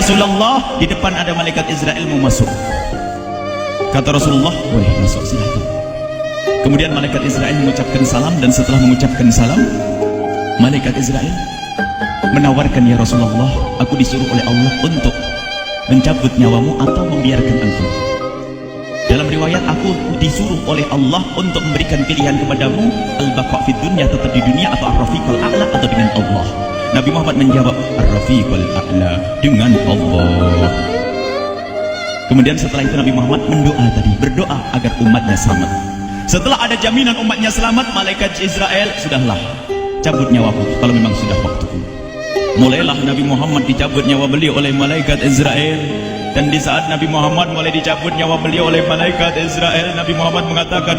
Rasulullah, di depan ada malaikat Israel mau masuk. Kata Rasulullah, boleh masuk, silakan. Kemudian malaikat Israel mengucapkan salam, dan setelah mengucapkan salam, malaikat Israel menawarkan, ya Rasulullah, aku disuruh oleh Allah untuk mencabut nyawamu atau membiarkan engkau. Dalam riwayat, aku disuruh oleh Allah untuk memberikan pilihan kepadamu, al-baqa fid dunya, tetap di dunia, atau ar-rafiqul a'la, atau dengan Allah. Nabi Muhammad menjawab, ar-rafiqul a'la, dengan Allah. Kemudian setelah itu Nabi Muhammad berdoa agar umatnya selamat. Setelah ada jaminan umatnya selamat, malaikat Israel, sudahlah, cabut nyawaku kalau memang sudah waktuku. Mulailah Nabi Muhammad dicabut nyawa beliau oleh malaikat Israel. Dan di saat Nabi Muhammad mulai dicabut nyawa beliau oleh malaikat Israel, Nabi Muhammad mengatakan,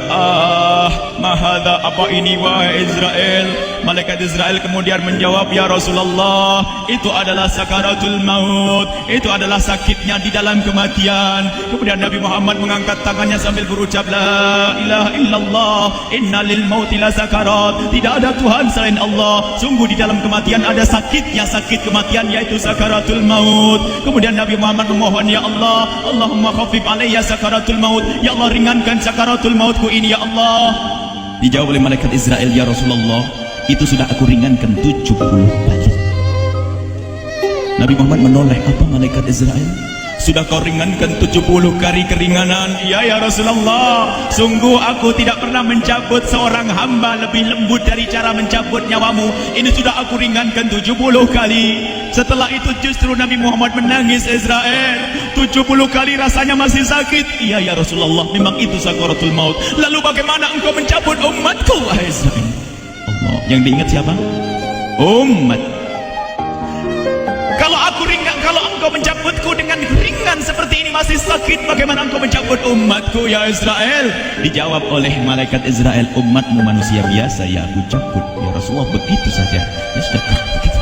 mahadha, apa ini wahai Israel? Malaikat Israel kemudian menjawab, ya Rasulullah, itu adalah sakaratul maut, itu adalah sakitnya di dalam kematian. Kemudian Nabi Muhammad mengangkat tangannya sambil berucap, la ilaha illallah, inna lil mauti la sakarat, tidak ada Tuhan selain Allah, sungguh di dalam kematian ada sakitnya, sakit kematian, yaitu sakaratul maut. Kemudian Nabi Muhammad memohon, ya Allah, Allahumma khafif alayya sakaratul maut, ya Allah, ringankan sakaratul mautku ini, ya Allah. Dijawab oleh malaikat Israel, ya Rasulullah, itu sudah aku ringankan 70 kali. Nabi Muhammad menoleh, apa malaikat Israel? Sudah kau ringankan 70 kali keringanan? Ya Rasulullah, sungguh aku tidak pernah mencabut seorang hamba lebih lembut dari cara mencabut nyawamu. Ini sudah aku ringankan 70 kali. Setelah itu justru Nabi Muhammad menangis, Israel, 70 kali rasanya masih sakit. Iya ya Rasulullah, memang itu sakaratul maut. Lalu bagaimana engkau mencabut umatku, wahai Israel? Allah, yang diingat siapa? Umat. Kalau engkau mencabutku dengan ringan seperti ini masih sakit, bagaimana engkau mencabut umatku, ya Israel? Dijawab oleh malaikat Israel, umatmu manusia biasa, ya aku cabut. Ya Rasulullah, begitu saja. Ya sudah, begitu.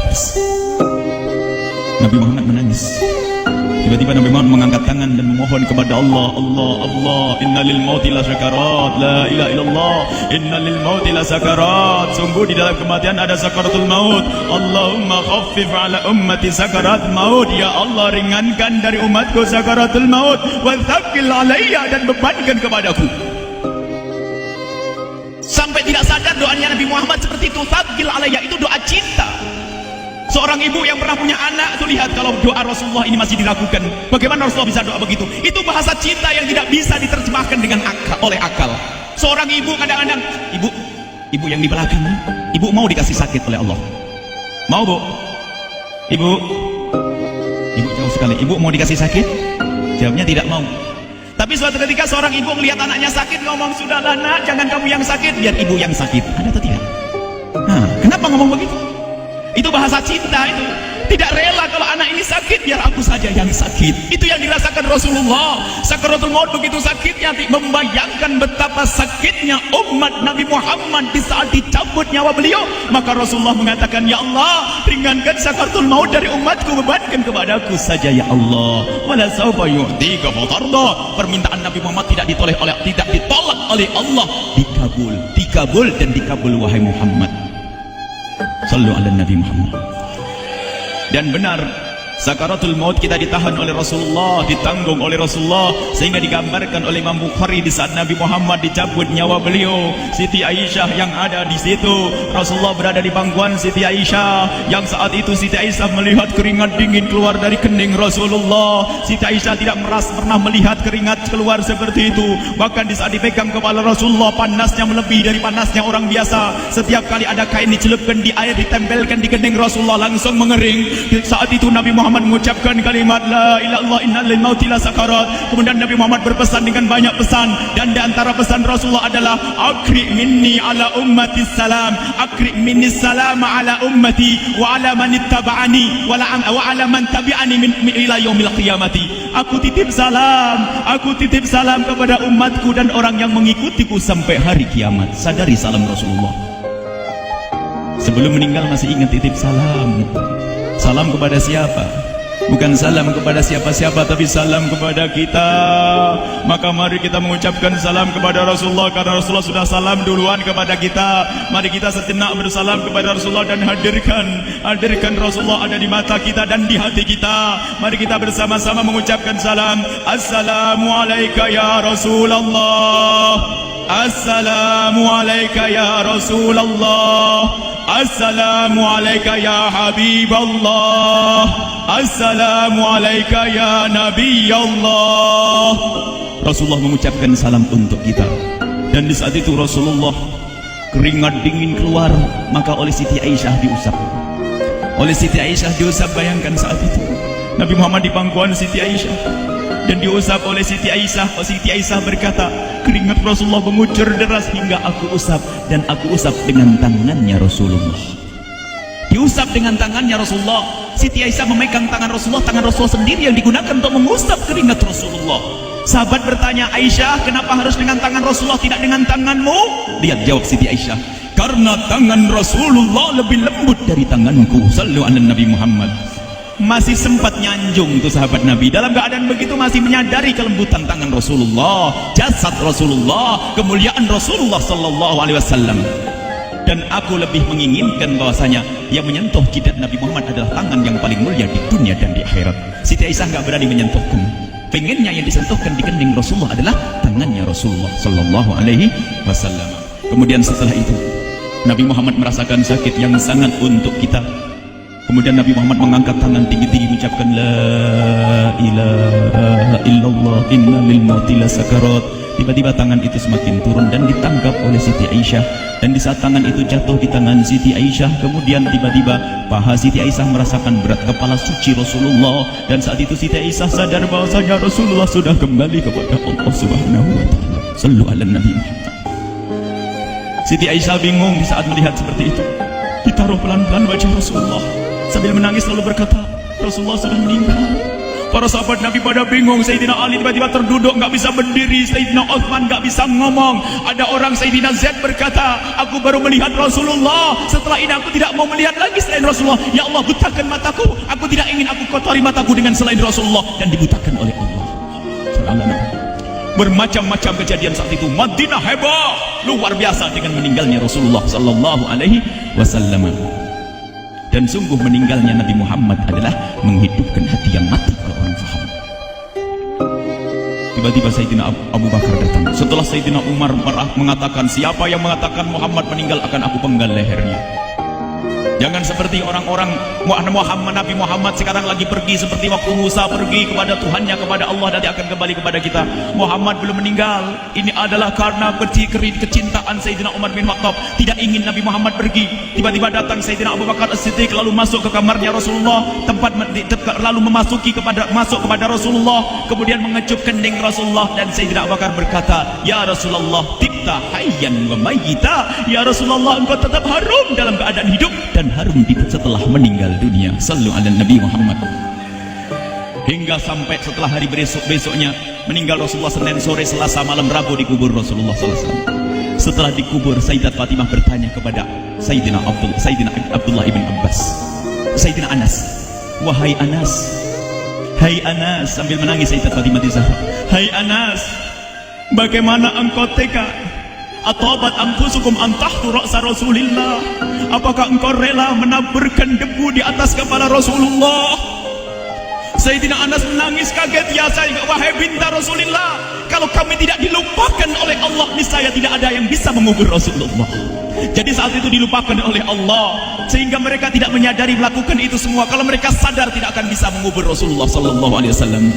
Nabi Muhammad menangis. Tiba-tiba Nabi Muhammad mengangkat tangan dan memohon kepada Allah, Allah, inna lil mauti la sakarat, la ilaha illallah, inna lil mauti la sakarat, sungguh di dalam kematian ada sakaratul maut. Allahumma khaffif ala ummati sakarat maut, ya Allah, ringankan dari umatku sakaratul maut, wa thaqqil alayya, dan bebankan kepadaku. Sampai tidak sadar doanya Nabi Muhammad seperti itu, thaqqil alayya, itu doa cinta. Seorang ibu yang pernah punya anak itu, lihat kalau doa Rasulullah ini masih diragukan, bagaimana Rasulullah bisa doa begitu? Itu bahasa cinta yang tidak bisa diterjemahkan dengan oleh akal. Seorang ibu kadang-kadang, ibu yang di belakang, ibu mau dikasih sakit oleh Allah? Mau, Bu? Ibu jauh sekali. Ibu mau dikasih sakit? Jawabnya tidak mau. Tapi suatu ketika seorang ibu melihat anaknya sakit, ngomong, sudahlah nak, jangan kamu yang sakit, biar ibu yang sakit. Ada atau tidak? Kenapa ngomong begitu? Itu bahasa cinta itu. Tidak rela kalau anak ini sakit, biar aku saja yang sakit. Itu yang dirasakan Rasulullah. Sakaratul maut begitu sakitnya, membayangkan betapa sakitnya umat Nabi Muhammad di saat dicabut nyawa beliau. Maka Rasulullah mengatakan, ya Allah, ringankan sakaratul maut dari umatku, bebankan kepadaku saja, ya Allah. Wala sawfa yu'tika fatarda. Permintaan Nabi Muhammad tidak ditolak oleh Allah, dikabul dan dikabul, wahai Muhammad. Sallu ala Nabi Muhammad. Dan benar, sakaratul maut kita ditahan oleh Rasulullah, ditanggung oleh Rasulullah, sehingga digambarkan oleh Imam Bukhari di saat Nabi Muhammad dicabut nyawa beliau, Siti Aisyah yang ada di situ. Rasulullah berada di pangkuan Siti Aisyah, yang saat itu Siti Aisyah melihat keringat dingin keluar dari kening Rasulullah. Siti Aisyah tidak pernah melihat keringat keluar seperti itu. Bahkan di saat dipegang kepala Rasulullah, panasnya melebihi dari panasnya orang biasa. Setiap kali ada kain dicelupkan di air, ditempelkan di kening Rasulullah, langsung mengering. Saat itu Nabi Muhammad mengucapkan kalimat la ilaha illallah, innal lil mauti la sakarat. Kemudian Nabi Muhammad berpesan dengan banyak pesan, dan di antara pesan Rasulullah adalah akri minni ala ummati salam, akri minni salam ala ummati wa ala man ittaba'ani wa ala man tabi'ani min ila yaumil qiyamati. Aku titip salam kepada umatku dan orang yang mengikutiku sampai hari kiamat. Sadari salam Rasulullah. Sebelum meninggal masih ingat titip salam. Salam kepada siapa? bukan salam kepada siapa-siapa, tapi salam kepada kita. Maka mari kita mengucapkan salam kepada Rasulullah, karena Rasulullah sudah salam duluan kepada kita. Mari kita sejenak bersalam kepada Rasulullah dan hadirkan Rasulullah ada di mata kita dan di hati kita. Mari kita bersama-sama mengucapkan salam. Assalamualaikum ya Rasulullah, Assalamualaikum ya Rasulullah, Assalamualaikum ya Habiballah, Assalamualaikum ya Nabi Allah. Rasulullah mengucapkan salam untuk kita. Dan di saat itu Rasulullah keringat dingin keluar, maka oleh Siti Aisyah diusap. Oleh Siti Aisyah diusap, bayangkan saat itu Nabi Muhammad di pangkuan Siti Aisyah dan diusap oleh Siti Aisyah. Siti Aisyah berkata, keringat Rasulullah mengucur deras hingga aku usap, dan aku usap dengan tangannya Rasulullah. Diusap dengan tangannya Rasulullah. Siti Aisyah memegang tangan Rasulullah sendiri yang digunakan untuk mengusap keringat Rasulullah. Sahabat bertanya, Aisyah, kenapa harus dengan tangan Rasulullah, tidak dengan tanganmu? Lihat jawab Siti Aisyah, karena tangan Rasulullah lebih lembut dari tanganku. Sallu ala Nabi Muhammad. Masih sempat nyanjung tuh sahabat Nabi. Dalam keadaan begitu masih menyadari kelembutan tangan Rasulullah, jasad Rasulullah, kemuliaan Rasulullah sallallahu alaihi wasallam. Dan aku lebih menginginkan bahwasanya yang menyentuh jidat Nabi Muhammad adalah tangan yang paling mulia di dunia dan di akhirat. Siti Aisyah nggak berani menyentuhkan. Pengennya yang disentuhkan di kening Rasulullah adalah tangannya Rasulullah sallallahu alaihi wasallam. Kemudian setelah itu Nabi Muhammad merasakan sakit yang sangat untuk kita. Kemudian Nabi Muhammad mengangkat tangan tinggi-tinggi mengucapkan la ilaha illallah inna lil mauti lasakarat. Tiba-tiba tangan itu semakin turun dan ditangkap oleh Siti Aisyah. Dan di saat tangan itu jatuh di tangan Siti Aisyah, kemudian tiba-tiba paha Siti Aisyah merasakan berat kepala suci Rasulullah. Dan saat itu Siti Aisyah sadar bahwasanya Rasulullah sudah kembali kepada Allah Subhanahu wa taala. Sallu ala Nabi Muhammad. Siti Aisyah bingung di saat melihat seperti itu. Ditaruh pelan-pelan wajah Rasulullah sambil menangis lalu berkata, Rasulullah sudah meninggal. Para sahabat Nabi pada bingung. Sayyidina Ali tiba-tiba terduduk, nggak bisa berdiri. Sayyidina Utsman nggak bisa ngomong. Ada orang, Sayyidina Zaid berkata, aku baru melihat Rasulullah, setelah ini aku tidak mau melihat lagi selain Rasulullah. Ya Allah, butakan mataku, aku tidak ingin aku kotori mataku dengan selain Rasulullah. Dan dibutakan oleh Allah. Bermacam-macam kejadian saat itu. Madinah heboh luar biasa dengan meninggalnya Rasulullah sallallahu alaihi wasallam. Dan sungguh meninggalnya Nabi Muhammad adalah menghidupkan hati yang mati kalau orang faham. Tiba-tiba Sayyidina Abu Bakar datang. Setelah Sayyidina Umar mengatakan, siapa yang mengatakan Muhammad meninggal akan aku penggal lehernya. Jangan seperti orang-orang Nabi Muhammad sekarang lagi pergi seperti waktu Musa pergi kepada Tuhannya, kepada Allah, dan dia akan kembali kepada kita. Muhammad belum meninggal. Ini adalah karena kecintaan Sayyidina Umar bin Khattab, tidak ingin Nabi Muhammad pergi. Tiba-tiba datang Sayyidina Abu Bakar As-Siddiq lalu masuk ke kamarnya Rasulullah, lalu masuk kepada Rasulullah, kemudian mengecup kening Rasulullah. Dan Sayyidina Abu Bakar berkata, ya Rasulullah, tibta hayyan wa mayyita. Ya Rasulullah, engkau tetap harum dalam keadaan hidup dan harum setelah meninggal dunia. Sallu ala Nabi Muhammad. Hingga sampai setelah hari besoknya meninggal Rasulullah, Senin sore, Selasa malam, Rabu dikubur Rasulullah SAW. Setelah dikubur, Sayyidat Fatimah bertanya kepada Sayyidina Abdullah ibn Abbas, Sayyidina Anas, wahai Anas, hai Anas, sambil menangis Sayyidat Fatimah di Zahra, hai Anas, bagaimana engkau tega? Atabat anfusukum an tahtu ra'sa Rasulillah. Apakah engkau rela menaburkan debu di atas kepala Rasulullah? Sayyidina Anas menangis kaget, ya wahai binta Rasulillah, kalau kami tidak dilupakan oleh Allah, niscaya tidak ada yang bisa mengubur Rasulullah. Jadi saat itu dilupakan oleh Allah, sehingga mereka tidak menyadari melakukan itu semua. Kalau mereka sadar, tidak akan bisa mengubur Rasulullah sallallahu alaihi wasallam.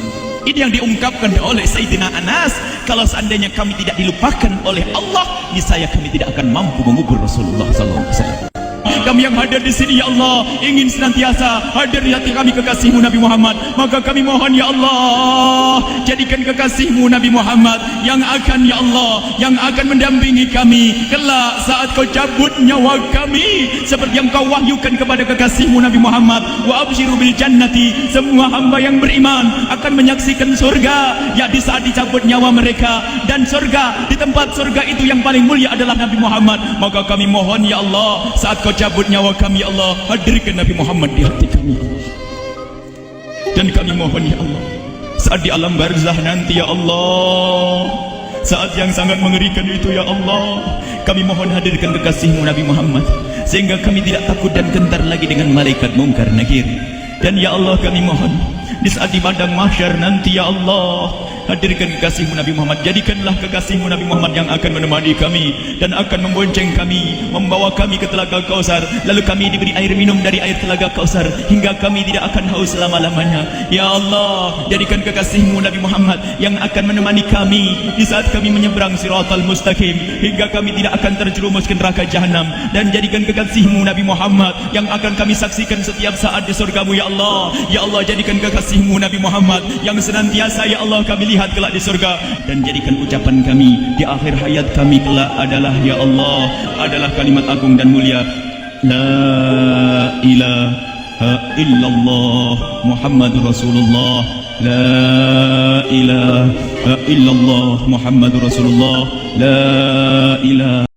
Ini yang diungkapkan oleh Sayyidina Anas. Kalau seandainya kami tidak dilupakan oleh Allah, niscaya kami tidak akan mampu mengubur Rasulullah sallallahu alaihi wasallam. Kami yang hadir di sini, ya Allah, ingin senantiasa hadir di hati kami kekasihmu Nabi Muhammad. Maka kami mohon, ya Allah, jadikan kekasihmu Nabi Muhammad yang akan, ya Allah, yang akan mendampingi kami kelak saat kau cabut nyawa kami, seperti yang kau wahyukan kepada kekasihmu Nabi Muhammad. Wa abshiru bil jannati, semua hamba yang beriman akan menyaksikan surga, ya di saat dicabut nyawa mereka. Dan surga, di tempat surga itu yang paling mulia adalah Nabi Muhammad. Maka kami mohon, ya Allah, saat kau cabut nyawa kami, ya Allah, hadirkan Nabi Muhammad di hati kami, ya Allah. Dan kami mohon ya Allah, saat di alam barzah nanti ya Allah, saat yang sangat mengerikan itu ya Allah, kami mohon hadirkan kekasih-Mu Nabi Muhammad, sehingga kami tidak takut dan gentar lagi dengan malaikat mungkar nakir. Dan ya Allah kami mohon, di saat di padang mahsyar nanti ya Allah, hadirkan kekasih-Mu Nabi Muhammad. Jadikanlah kekasih-Mu Nabi Muhammad yang akan menemani kami dan akan membonceng kami, membawa kami ke telaga Kausar. Lalu kami diberi air minum dari air telaga Kausar hingga kami tidak akan haus selama-lamanya. Ya Allah, jadikan kekasih-Mu Nabi Muhammad yang akan menemani kami di saat kami menyeberang Siratal Mustaqim hingga kami tidak akan terjerumus ke neraka Jahanam. Dan jadikan kekasih-Mu Nabi Muhammad yang akan kami saksikan setiap saat di surga-Mu ya Allah. Ya Allah, jadikan kekasih-Mu Nabi Muhammad yang senantiasa ya Allah kami lihat kelak di surga. Dan jadikan ucapan kami di akhir hayat kami kelak adalah ya Allah, adalah kalimat agung dan mulia, La ilaha illallah Muhammadur Rasulullah, La ilaha illallah Muhammadur Rasulullah, La ilaha